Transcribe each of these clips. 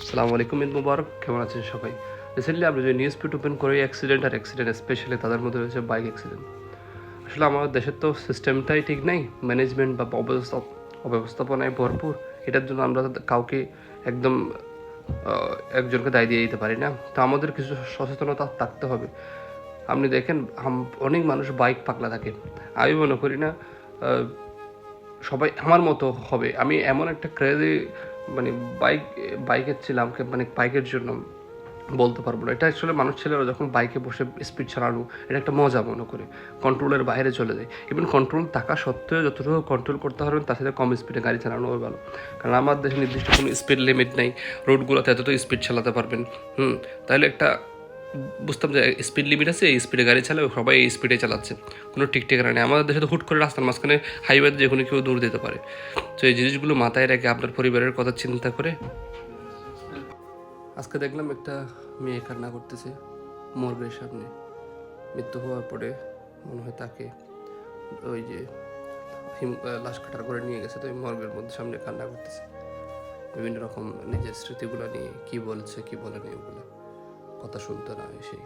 সালামু আলাইকুম, ঈদ মুবারক। কেমন আছেন সবাই? রিসেন্টলি আমরা যে নিউজ ফিড ওপেন করি অ্যাক্সিডেন্ট স্পেশালি তাদের মধ্যে রয়েছে বাইক অ্যাক্সিডেন্ট। আসলে আমাদের দেশের তো সিস্টেমটাই ঠিক নেই, ম্যানেজমেন্ট বা অব্যবস্থাপনায় ভরপুর। এটার জন্য আমরা কাউকে একদম একজনকে দায় দিয়ে দিতে পারি না। তো আমাদের কিছু সচেতনতা থাকতে হবে। আপনি দেখেন অনেক মানুষ বাইক পাগলা থাকে। আমি মনে করি না সবাই আমার মতো হবে। আমি এমন একটা ক্রেজি মানে বাইক বাইকের ছিলাম, মানে বাইকের জন্য বলতে পারবো না। এটা আসলে মানুষ ছেলেরা যখন বাইকে বসে স্পিড চালানো এটা একটা মজা মনে করে কন্ট্রোলের বাইরে চলে যায়। ইভেন কন্ট্রোল থাকা সত্ত্বেও যতটুকু কন্ট্রোল করতে পারবেন তার সাথে কম স্পিডে গাড়ি চালানো ভালো। কারণ আমার দেশে নির্দিষ্ট কোনো স্পিড লিমিট নেই, রোডগুলোতে এতটা স্পিড চালাতে পারবেন। তাহলে একটা বুঝতাম যে স্পিড লিমিট আছে, এই স্পিডে গাড়ি চালাবে, সবাই এই স্পিডে চালাচ্ছে, কোনো ঠিক ঠিকানা নেই। আমাদের দেশে তো হুট করে রাস্তার মাঝখানে হাইওয়েতে যে কোনো কেউ দৌড় দিতে পারে। তো এই জিনিসগুলো মাথায় রেখে আপনার পরিবারের কথা চিন্তা করে আজকে দেখলাম একটা মেয়ে কান্না করতেছে মর্গের সামনে। মৃত্যু হওয়ার পরে মনে হয় তাকে ওই যে লাশ কাটার করে নিয়ে গেছে, তো ওই মর্গের মধ্যে সামনে কান্না করতেছে বিভিন্ন রকম নিজের স্মৃতিগুলো নিয়ে, কি বলছে কি বলেনি ওগুলো কথা শুনতে না এসে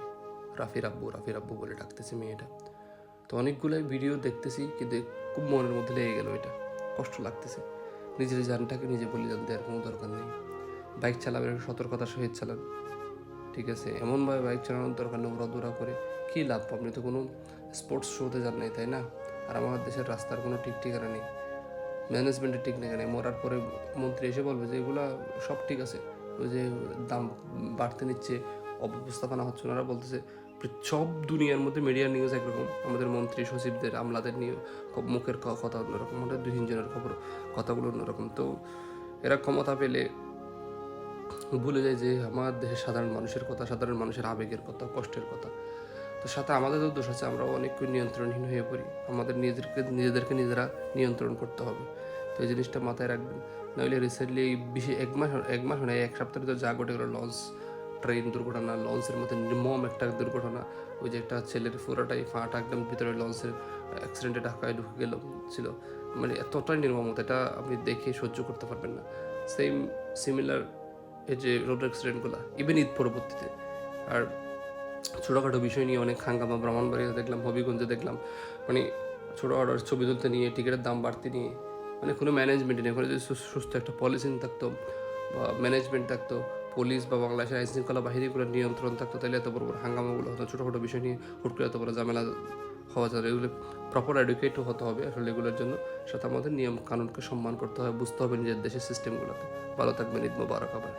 রাফির আব্বু বলে ডাকতেছে মেয়েটা। তো অনেকগুলাই ভিডিও দেখতেছি কিন্তু খুব মনের মধ্যে লেগে গেল, এটা কষ্ট লাগতেছে। নিজের জানটাকে নিজে বলিদান দেওয়ার কোনো দরকার নেই। বাইক চালাবেন সতর্কতার সহিত চালান, ঠিক আছে? এমনভাবে বাইক চালানোর দরকার নেই উড়াদৌড়া করে কী লাভ? আপনি তো কোনো স্পোর্টস শোতে যান নাই, তাই না? আর আমাদের দেশের রাস্তার কোনো ঠিক ঠিকানা নেই, ম্যানেজমেন্টের ঠিক ঠিকানা নেই। মরার পরে মন্ত্রী এসে বলবে যে এগুলা সব ঠিক আছে, ওই যে দাম বাড়তে নিচ্ছে, অব্যবস্থাপনা হচ্ছে। ওনারা বলতেছে সব দুনিয়ার মধ্যে মিডিয়া নিউজ একরকম, আমাদের মন্ত্রী সচিবদের আমলাদের নিয়ে মুখের কথা অন্যরকম, আমাদের 2-3 জনের কথাগুলো অন্যরকম। তো এরা ক্ষমতা পেলে ভুলে যায় যে আমার দেশের সাধারণ মানুষের কথা, সাধারণ মানুষের আবেগের কথা, কষ্টের কথা। তো সাথে আমাদেরও দোষ আছে, আমরাও অনেক নিয়ন্ত্রণহীন হয়ে পড়ি। আমাদের নিজেদেরকে নিজেরা নিয়ন্ত্রণ করতে হবে। তো এই জিনিসটা মাথায় রাখবেন। নইলে রিসেন্টলি এক মাস মানে 1 সপ্তাহের তো যা ঘটে গেল, লঞ্চ ট্রেন দুর্ঘটনা, লঞ্চের মধ্যে নির্মম একটা দুর্ঘটনা। ওই যে একটা ছেলের পুরোটাই ফাটা একদম ভিতরে লঞ্চের অ্যাক্সিডেন্টে ঢাকায় ঢুকে গেল ছিল। মানে এতটাই নির্মমতা, এটা আপনি দেখে সহ্য করতে পারবেন না। সিমিলার এই যে রোড অ্যাক্সিডেন্টগুলো ইভেন ঈদ পরবর্তীতে। আর ছোটোখাটো বিষয় নিয়ে অনেক হাঙ্গামা, ব্রাহ্মণবাড়িয়া দেখলাম, হবিগঞ্জে দেখলাম, মানে ছোটোখাটো ছবি তুলতে নিয়ে টিকিটের দাম বাড়তে নিয়ে মানে কোনো ম্যানেজমেন্ট নেই। ওখানে যদি সুস্থ একটা পলিসি থাকতো বা ম্যানেজমেন্ট থাকতো, পুলিশ বা বাংলাদেশের আইন শৃঙ্খলা বাহিনীগুলো নিয়ন্ত্রণ থাকতো, তাহলে এত বড় বড় হাঙ্গামাগুলো হতো। ছোটোখাটো বিষয় নিয়ে হুট করে এত বড় ঝামেলা হওয়া যায়। এগুলো প্রপার এডুকেটও হতে হবে আসলে এগুলোর জন্য। সাথে আমাদের নিয়ম কানুনকে সম্মান করতে হবে, বুঝতে হবে নিজের দেশের সিস্টেমগুলোকে। ভালো থাকবেন, ঈদ মোবারক আবার।